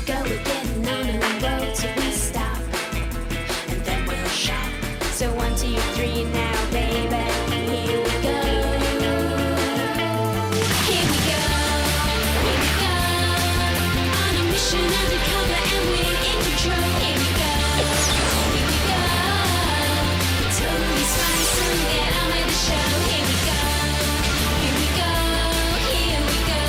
go, we're getting on the road till we stop, and then we'll shop. So 1, 2, 3 now, baby, here we go. Here we go, here we go. On a mission undercover and we're in control. Here we go, here we go. Totally spice and get on with the show. Here we go, here we go, here we go.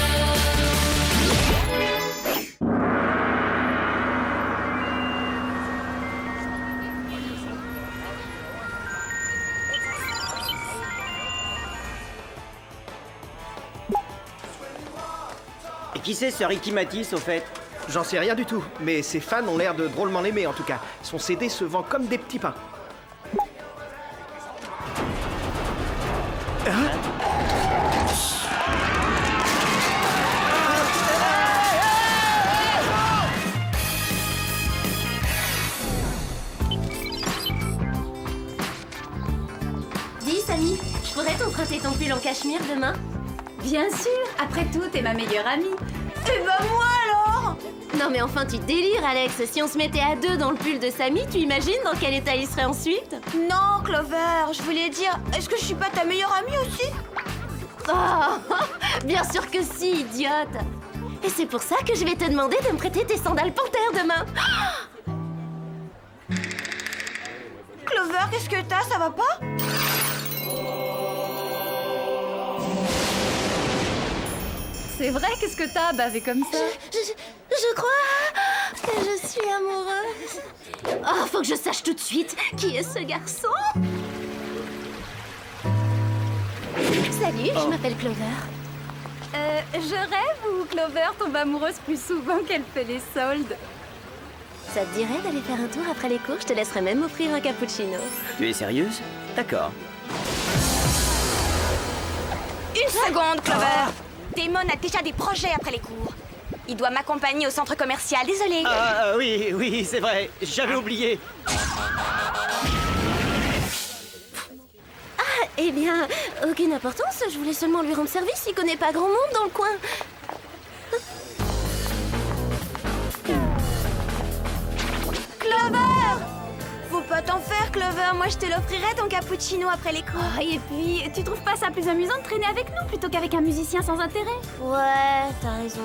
Et qui c'est ce Ricky Matisse au fait? J'en sais rien du tout, mais ses fans ont l'air de drôlement l'aimer en tout cas. Son CD se vend comme des petits pains. Dis, Samy, je pourrais t'emprunter ton pull en cachemire demain? Bien sûr, après tout, t'es ma meilleure amie. Et bah moi alors! Non mais enfin, tu délires, Alex. Si on se mettait à deux dans le pull de Samy, tu imagines dans quel état il serait ensuite? Non, Clover, je voulais dire, est-ce que je suis pas ta meilleure amie aussi? Oh, bien sûr que si, idiote. Et c'est pour ça que je vais te demander de me prêter tes sandales panthères demain. Clover, qu'est-ce que t'as? Ça va pas? C'est vrai, qu'est-ce que t'as bavé comme ça? Je crois que je suis amoureuse. Oh, faut que je sache tout de suite qui est ce garçon. Salut, je m'appelle Clover. Je rêve ou Clover tombe amoureuse plus souvent qu'elle fait les soldes? Ça te dirait d'aller faire un tour après les cours? Je te laisserai même offrir un cappuccino. Tu es sérieuse? D'accord. Une seconde, Clover. Damon a déjà des projets après les cours. Il doit m'accompagner au centre commercial, désolé. Oui, c'est vrai, j'avais oublié. Eh bien, aucune importance, je voulais seulement lui rendre service, il connaît pas grand monde dans le coin. Clover! Faut pas t'en faire, Clover. Moi, je te l'offrirai ton cappuccino après les cours. Oh, et puis, tu trouves pas ça plus amusant de traîner avec nous plutôt qu'avec un musicien sans intérêt? Ouais, t'as raison.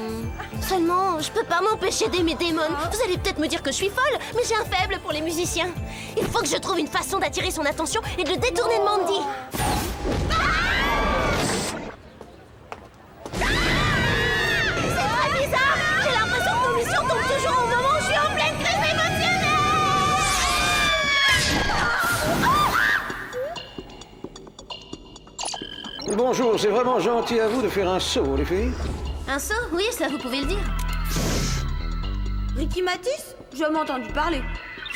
Seulement, je peux pas m'empêcher d'aimer Damon. Vous allez peut-être me dire que je suis folle, mais j'ai un faible pour les musiciens. Il faut que je trouve une façon d'attirer son attention et de le détourner de Mandy. C'est très bizarre. J'ai l'impression que nos missions tombent toujours au moment où je suis en pleine crise émotionnelle. Bonjour, c'est vraiment gentil à vous de faire un saut, les filles. Un saut? Oui, ça vous pouvez le dire. Ricky Matisse? J'ai jamais entendu parler.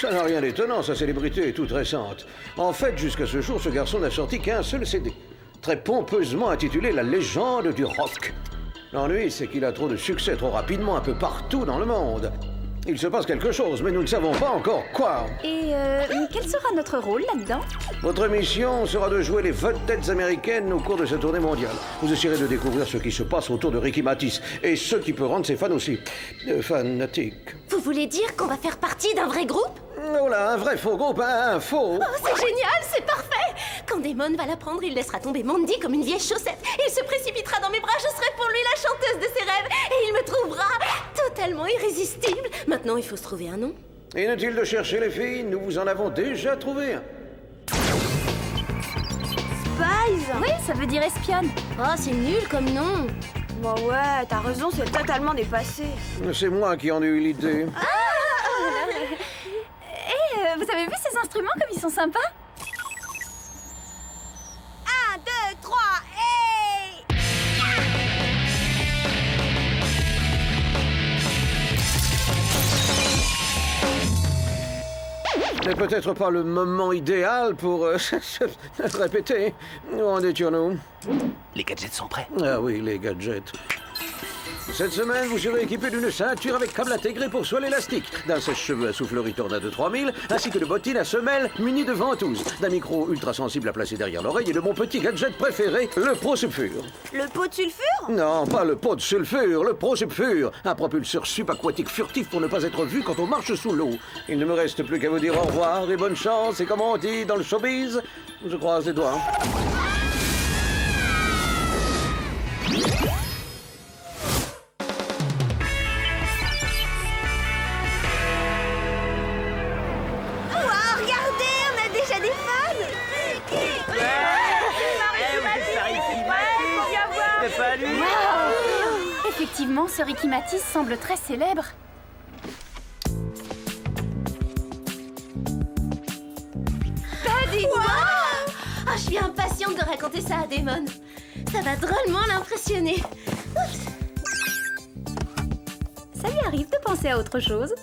Ça n'a rien d'étonnant, sa célébrité est toute récente. En fait, jusqu'à ce jour, ce garçon n'a sorti qu'un seul CD, très pompeusement intitulé La légende du rock. L'ennui, c'est qu'il a trop de succès trop rapidement un peu partout dans le monde. Il se passe quelque chose, mais nous ne savons pas encore quoi. Et quel sera notre rôle là-dedans? Votre mission sera de jouer les vedettes américaines au cours de cette tournée mondiale. Vous essayerez de découvrir ce qui se passe autour de Ricky Matisse et ce qui peut rendre ses fans aussi fanatiques. Vous voulez dire qu'on va faire partie d'un vrai groupe? Oh là, un vrai faux groupe, un faux. Oh, c'est génial, c'est parfait! Quand Damon va l'apprendre, il laissera tomber Mandy comme une vieille chaussette. Il se précipitera dans mes bras, je serai pour lui la chanteuse de ses rêves. Et il me trouvera totalement irrésistible. Maintenant, il faut se trouver un nom. Inutile de chercher les filles, nous vous en avons déjà trouvé un. Spies? Oui, ça veut dire espionne. Oh, c'est nul comme nom. Bah ouais, t'as raison, c'est totalement dépassé. C'est moi qui en ai eu l'idée. Vous avez vu ces instruments comme ils sont sympas? 1, 2, 3, et... n'est peut-être pas le moment idéal pour répéter. Où en étions-nous? Les gadgets sont prêts. Ah oui, les gadgets. Cette semaine, vous serez équipé d'une ceinture avec câble intégré pour soie l'élastique, d'un sèche-cheveux à soufflerie Tornado 3000, ainsi que de bottines à semelles munies de ventouses, d'un micro ultra sensible à placer derrière l'oreille et de mon petit gadget préféré, le Pro Sulfure. Le pot de sulfure? Non, pas le pot de sulfure, le Pro Sulfure, un propulseur subaquatique furtif pour ne pas être vu quand on marche sous l'eau. Il ne me reste plus qu'à vous dire au revoir et bonne chance, et comment on dit dans le showbiz, je croise les doigts. Regardez, on a déjà des fans! C'est pas lui. Effectivement, ce Ricky Matisse semble très célèbre. Ah, je suis impatiente de raconter ça à Damon. Ça va drôlement l'impressionner. Ça lui arrive de penser à autre chose.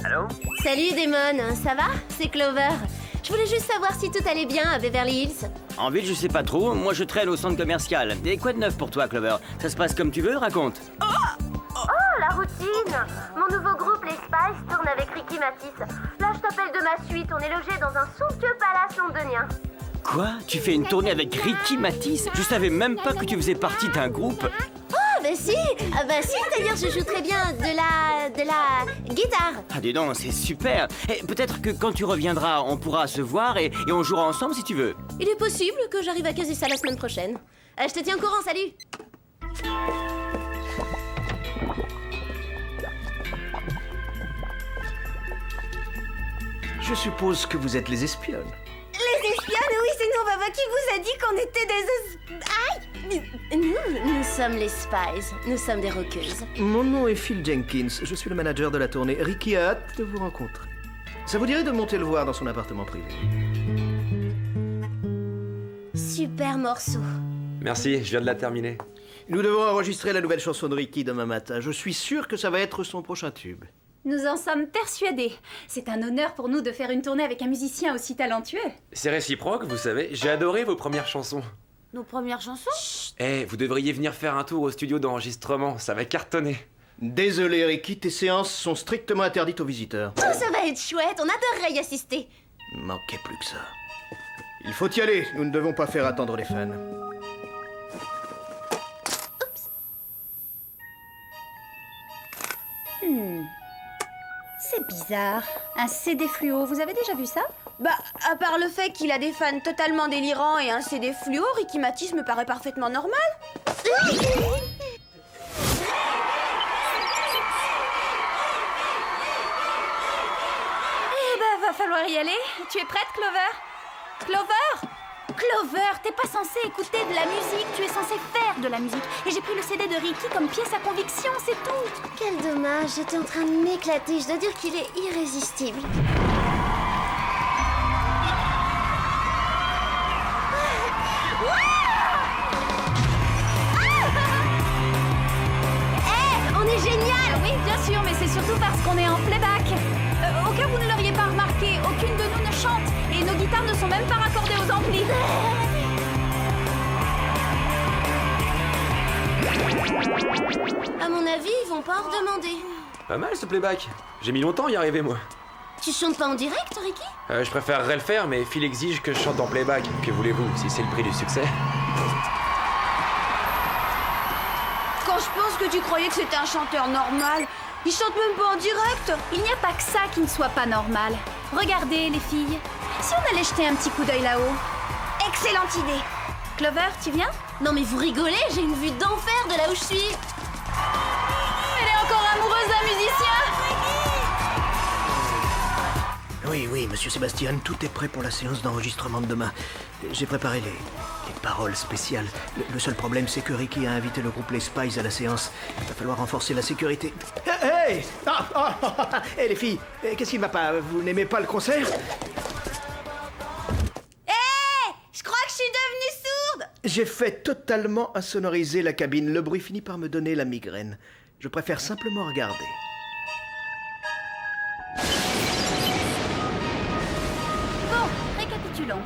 Allô? Salut Damon, ça va? C'est Clover. Je voulais juste savoir si tout allait bien à Beverly Hills. En ville, je sais pas trop. Moi, je traîne au centre commercial. Et quoi de neuf pour toi, Clover? Ça se passe comme tu veux, raconte. Oh, la routine! Mon nouveau groupe, les Spice, tourne avec Ricky Matisse. Là, je t'appelle de ma suite. On est logé dans un somptueux palace londonien. Quoi? Tu fais une tournée avec Ricky Matisse? Je savais même pas que tu faisais partie d'un groupe. Ah, bah si! Ah, bah si, c'est-à-dire je joue très bien de la guitare. Ah, dis donc, c'est super. Et peut-être que quand tu reviendras, on pourra se voir et on jouera ensemble si tu veux. Il est possible que j'arrive à caser ça la semaine prochaine. Je te tiens au courant, salut! Je suppose que vous êtes les espionnes. Les espionnes, oui, c'est nous, Baba, qui vous a dit qu'on était des... Aïe! Nous sommes les Spies. Nous sommes des rockeuses. Mon nom est Phil Jenkins, je suis le manager de la tournée. Ricky a hâte de vous rencontrer. Ça vous dirait de monter le voir dans son appartement privé? Super morceau. Merci, je viens de la terminer. Nous devons enregistrer la nouvelle chanson de Ricky demain matin. Je suis sûr que ça va être son prochain tube. Nous en sommes persuadés. C'est un honneur pour nous de faire une tournée avec un musicien aussi talentueux. C'est réciproque, vous savez, j'ai adoré vos premières chansons. Nos premières chansons? Eh, vous devriez venir faire un tour au studio d'enregistrement, ça va cartonner. Désolé Ricky, tes séances sont strictement interdites aux visiteurs. Oh, ça va être chouette. On adorerait y assister. Manquait plus que ça. Il faut y aller, nous ne devons pas faire attendre les fans. C'est bizarre. Un CD fluo, vous avez déjà vu ça? Bah, à part le fait qu'il a des fans totalement délirants et un CD fluo, Ricky Matisse me paraît parfaitement normal. Eh ben, va falloir y aller. Tu es prête, Clover? Clover? Clover, t'es pas censée écouter de la musique, tu es censée faire de la musique. Et j'ai pris le CD de Ricky comme pièce à conviction, c'est tout. Quel dommage. J'étais en train de m'éclater. Je dois dire qu'il est irrésistible. On est génial! Oui, bien sûr, mais c'est surtout parce qu'on est en playback. Au cas où vous ne l'auriez pas remarqué, aucune de nous ne chante et nos guitares ne sont même pas raccordées aux amplis. À mon avis, ils vont pas en redemander. Pas mal ce playback. J'ai mis longtemps à y arriver, moi. Tu chantes pas en direct, Ricky? Je préférerais le faire, mais Phil exige que je chante en playback. Que voulez-vous, si c'est le prix du succès? Quand je pense que tu croyais que c'était un chanteur normal, il chante même pas en direct. Il n'y a pas que ça qui ne soit pas normal. Regardez, les filles. Si on allait jeter un petit coup d'œil là-haut. Excellente idée. Clover, tu viens? Non mais vous rigolez, j'ai une vue d'enfer de là où je suis. Elle est encore amoureuse d'un musicien. Oui, monsieur Sébastien, tout est prêt pour la séance d'enregistrement de demain. J'ai préparé les paroles spéciales. Le seul problème, c'est que Ricky a invité le groupe Les Spies à la séance. Il va falloir renforcer la sécurité. Hey! Hey, les filles, qu'est-ce qui ne va pas? Vous n'aimez pas le concert? Je crois que je suis devenue sourde. J'ai fait totalement insonoriser la cabine. Le bruit finit par me donner la migraine. Je préfère simplement regarder. Bon, récapitulons.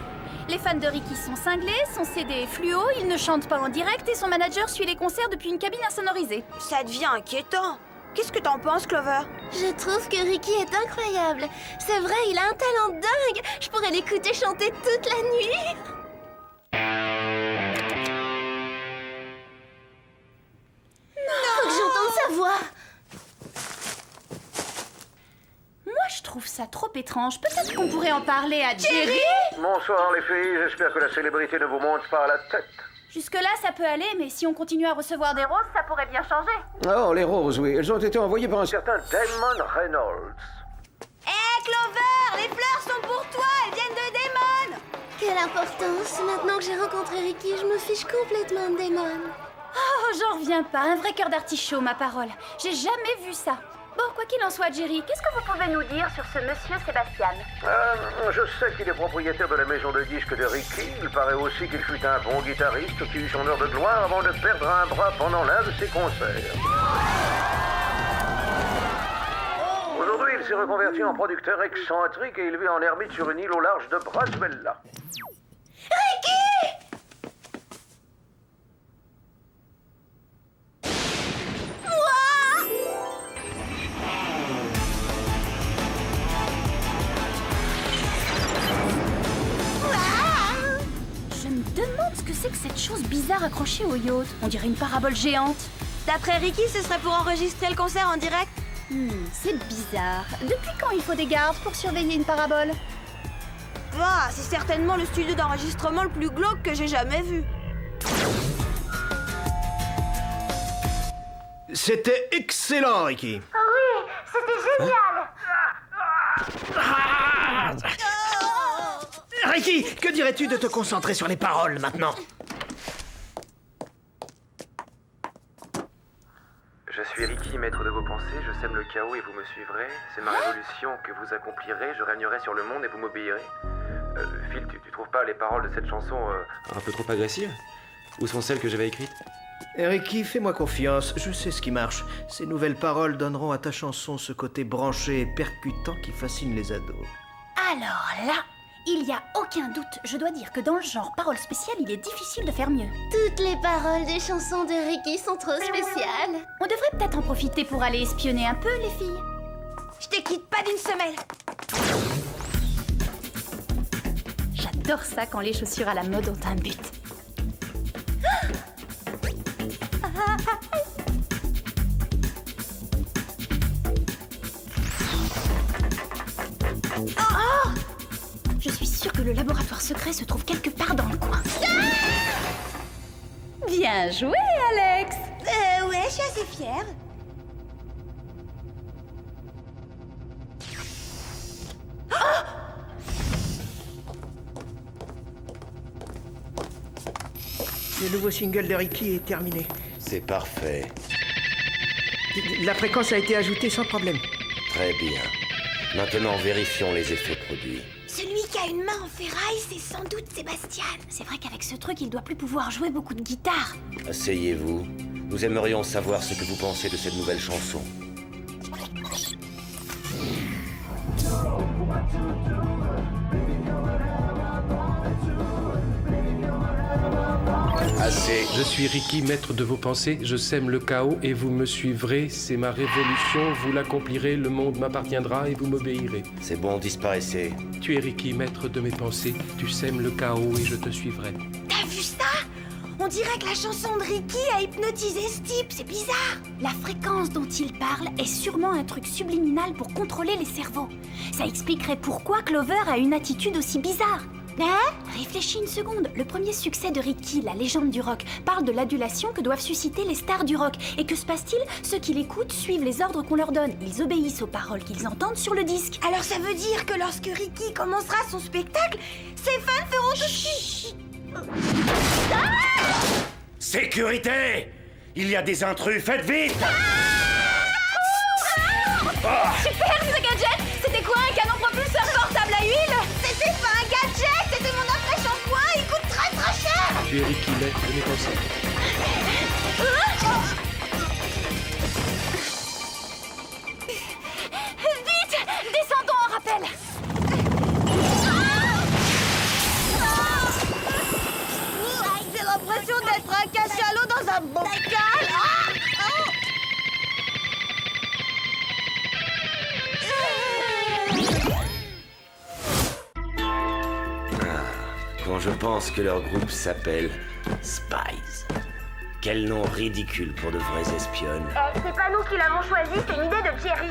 Les fans de Ricky sont cinglés, son CD est fluo, il ne chante pas en direct et son manager suit les concerts depuis une cabine insonorisée. Ça devient inquiétant. Qu'est-ce que t'en penses, Clover? Je trouve que Ricky est incroyable. C'est vrai, il a un talent dingue. Je pourrais l'écouter chanter toute la nuit. Faut que j'entende sa voix. Moi, je trouve ça trop étrange. Peut-être qu'on pourrait en parler à Jerry. Bonsoir les filles, j'espère que la célébrité ne vous monte pas à la tête. Jusque-là, ça peut aller, mais si on continue à recevoir des roses, ça pourrait bien changer. Oh, les roses, oui, elles ont été envoyées par un certain Damon Reynolds. Hé, Clover, les fleurs sont pour toi, elles viennent de Damon. Quelle importance. Maintenant que j'ai rencontré Ricky, je me fiche complètement de Damon. Oh, j'en reviens pas. Un vrai cœur d'artichaut, ma parole. J'ai jamais vu ça. Bon, quoi qu'il en soit, Jerry, qu'est-ce que vous pouvez nous dire sur ce monsieur Sébastien? Je sais qu'il est propriétaire de la maison de disques de Ricky. Il paraît aussi qu'il fut un bon guitariste qui eut son heure de gloire avant de perdre un bras pendant l'un de ses concerts. Aujourd'hui, il s'est reconverti en producteur excentrique et il vit en ermite sur une île au large de Braswella. Je me demande ce que c'est que cette chose bizarre accrochée au yacht. On dirait une parabole géante. D'après Ricky, ce serait pour enregistrer le concert en direct. C'est bizarre. Depuis quand il faut des gardes pour surveiller une parabole? Ah, c'est certainement le studio d'enregistrement le plus glauque que j'ai jamais vu. C'était excellent, Ricky. Ricky, que dirais-tu de te concentrer sur les paroles maintenant? Je suis Ricky, maître de vos pensées, je sème le chaos et vous me suivrez. C'est ma révolution que vous accomplirez, je régnerai sur le monde et vous m'obéirez. Phil, tu trouves pas les paroles de cette chanson un peu trop agressives? Où sont celles que j'avais écrites? Ricky, fais-moi confiance, je sais ce qui marche. Ces nouvelles paroles donneront à ta chanson ce côté branché et percutant qui fascine les ados. Alors là, il y a aucun doute. Je dois dire que dans le genre parole spéciale, il est difficile de faire mieux. Toutes les paroles des chansons de Ricky sont trop spéciales. On devrait peut-être en profiter pour aller espionner un peu, les filles. Je te quitte pas d'une semelle. J'adore ça quand les chaussures à la mode ont un but. Je suis sûre que le laboratoire secret se trouve quelque part dans le coin. Bien joué, Alex! Ouais, je suis assez fière. Le nouveau single de Ricky est terminé. C'est parfait. La fréquence a été ajoutée sans problème. Très bien. Maintenant, vérifions les effets produits. Celui qui a une main en ferraille, c'est sans doute Sébastien. C'est vrai qu'avec ce truc, il doit plus pouvoir jouer beaucoup de guitare. Asseyez-vous. Nous aimerions savoir ce que vous pensez de cette nouvelle chanson. Assez. Je suis Ricky, maître de vos pensées, je sème le chaos et vous me suivrez, c'est ma révolution, vous l'accomplirez, le monde m'appartiendra et vous m'obéirez. C'est bon, disparaissez. Tu es Ricky, maître de mes pensées, tu sèmes le chaos et je te suivrai. T'as vu ça? On dirait que la chanson de Ricky a hypnotisé ce type, c'est bizarre. La fréquence dont il parle est sûrement un truc subliminal pour contrôler les cerveaux. Ça expliquerait pourquoi Clover a une attitude aussi bizarre. Hein? Réfléchis une seconde. Le premier succès de Ricky, la légende du rock, parle de l'adulation que doivent susciter les stars du rock. Et que se passe-t-il? Ceux qui l'écoutent suivent les ordres qu'on leur donne. Ils obéissent aux paroles qu'ils entendent sur le disque. Alors ça veut dire que lorsque Ricky commencera son spectacle, ses fans feront tout ce Sécurité! Il y a des intrus, faites vite! Super, ce gadget! C'était quoi, un canon propulseur portable à huile? C'était pas un gadget, c'était mon après-shampoing, il coûte très très cher. Tu es Ricky, maître de mes pensées. Vite! Descendons en rappel! pense que leur groupe s'appelle Spies. Quel nom ridicule pour de vraies espionnes. C'est pas nous qui l'avons choisi, c'est une idée de Jerry.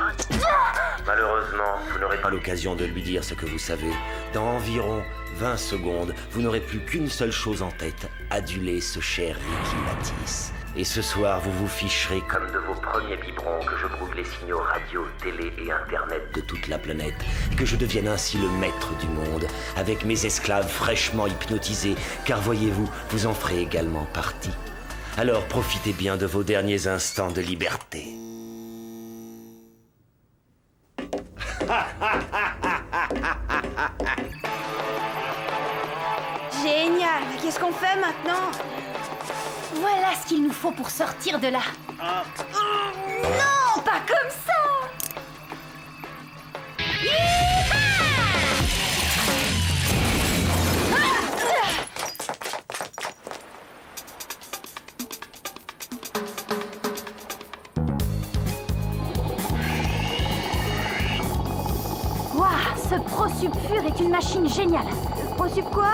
Malheureusement, vous n'aurez Pas l'occasion de lui dire ce que vous savez. Dans environ 20 secondes, vous n'aurez plus qu'une seule chose en tête, aduler ce cher Ricky Matisse. Et ce soir, vous vous ficherez comme comme de vos premiers biberons que je brouille les signaux radio, télé et internet. de toute la planète, et que je devienne ainsi le maître du monde, avec mes esclaves fraîchement hypnotisés, car voyez-vous, vous en ferez également partie. Alors profitez bien de vos derniers instants de liberté. Génial. Qu'est-ce qu'on fait maintenant? Voilà ce qu'il nous faut pour sortir de là. Non, pas comme ça. Waouh, ce Prosup-Fur est une machine géniale. Prosup quoi?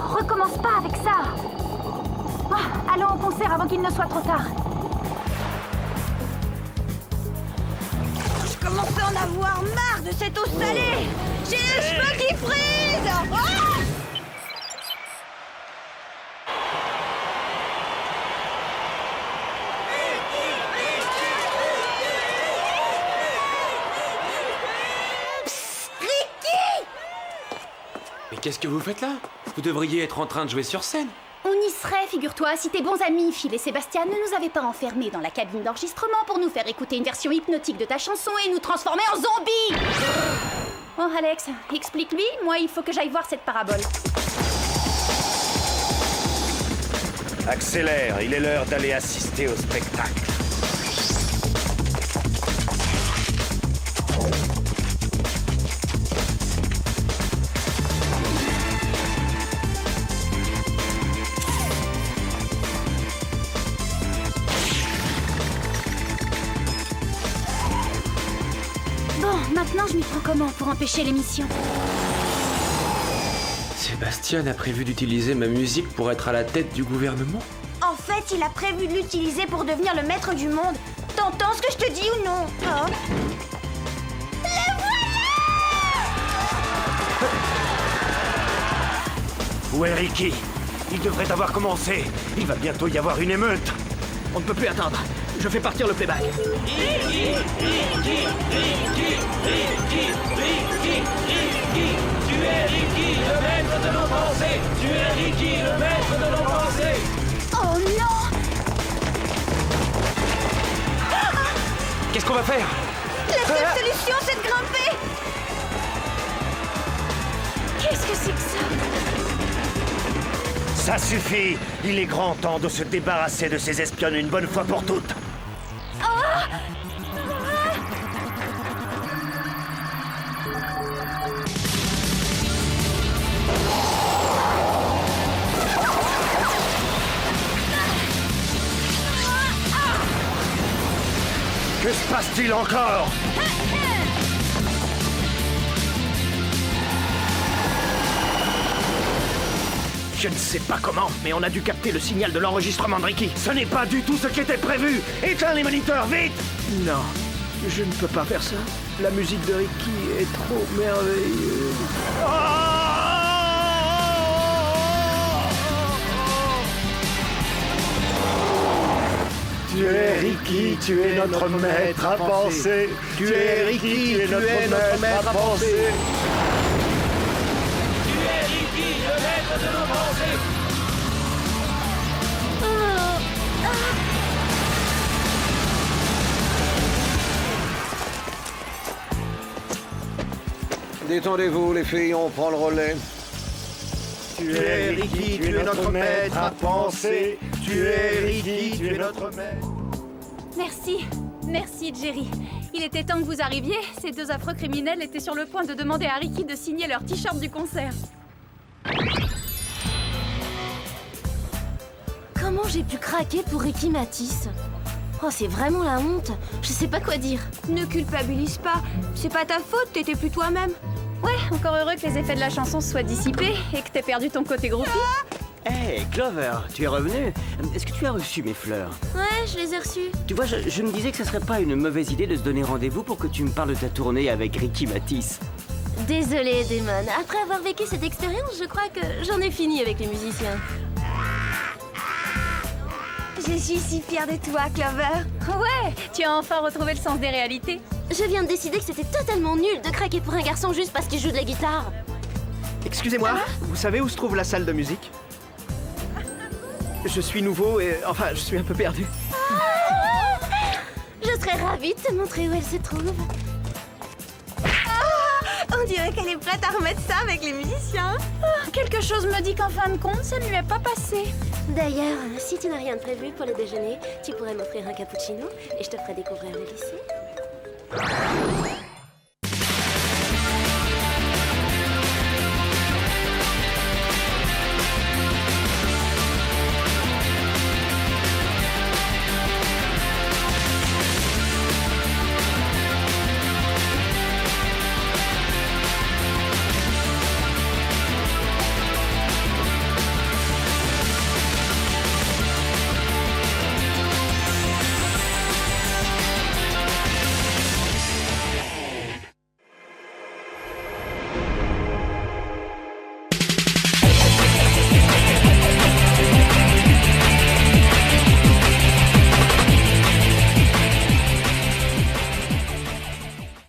Recommence pas avec ça. Ah, allons au concert avant qu'il ne soit trop tard. Je commence à en avoir marre de cette eau salée. J'ai les cheveux qui frisent. Ah! Mais qu'est-ce que vous faites là? Vous devriez être en train de jouer sur scène. On y serait, figure-toi, si tes bons amis Phil et Sébastien ne nous avaient pas enfermés dans la cabine d'enregistrement pour nous faire écouter une version hypnotique de ta chanson et nous transformer en zombies. Oh Alex, explique-lui, moi il faut que j'aille voir cette parabole. Accélère, il est l'heure d'aller assister au spectacle. Bon, maintenant je m'y prends comment pour empêcher l'émission? Sébastien a prévu d'utiliser ma musique pour être à la tête du gouvernement? En fait, il a prévu de l'utiliser pour devenir le maître du monde. T'entends ce que je te dis ou non? Hein? Où est Ricky? Il devrait avoir commencé. Il va bientôt y avoir une émeute. On ne peut plus attendre. Je fais partir le playback. Oh non! Qu'est-ce qu'on va faire? La seule solution, c'est de grimper. Qu'est-ce que c'est que ça? Ça suffit. Il est grand temps de se débarrasser de ces espionnes une bonne fois pour toutes. Que se passe-t-il encore? Je ne sais pas comment, mais on a dû capter le signal de l'enregistrement de Ricky. Ce n'est pas du tout ce qui était prévu. Éteins les moniteurs, vite! Non, je ne peux pas faire ça. La musique de Ricky est trop merveilleuse. Tu es Ricky, tu es notre maître à penser. Tu es Ricky, tu es notre maître à penser. Détendez-vous, les filles, on prend le relais. Tu es Ricky, tu es notre maître à penser. Tu es Ricky, tu es notre maître. Merci, merci Jerry. Il était temps que vous arriviez. Ces deux affreux criminels étaient sur le point de demander à Ricky de signer leur t-shirt du concert. Comment j'ai pu craquer pour Ricky Matisse? Oh, c'est vraiment la honte. Je sais pas quoi dire. Ne culpabilise pas. C'est pas ta faute, t'étais plus toi-même. Ouais, encore heureux que les effets de la chanson se soient dissipés et que t'aies perdu ton côté groupie. Hey, Clover, tu es revenu. Est-ce que tu as reçu mes fleurs? Ouais, je les ai reçus. Tu vois, je me disais que ce serait pas une mauvaise idée de se donner rendez-vous pour que tu me parles de ta tournée avec Ricky Matisse. Désolée, Damon. Après avoir vécu cette expérience, je crois que j'en ai fini avec les musiciens. Je suis si fière de toi, Clover. Ouais, tu as enfin retrouvé le sens des réalités. Je viens de décider que c'était totalement nul de craquer pour un garçon juste parce qu'il joue de la guitare. Excusez-moi, vous savez où se trouve la salle de musique? Je suis nouveau et... enfin, je suis un peu perdu. Je serais ravie de te montrer où elle se trouve. On dirait qu'elle est prête à remettre ça avec les musiciens. Quelque chose me dit qu'en fin de compte, ça ne lui est pas passé. D'ailleurs, si tu n'as rien de prévu pour le déjeuner, tu pourrais m'offrir un cappuccino et je te ferai découvrir le lycée.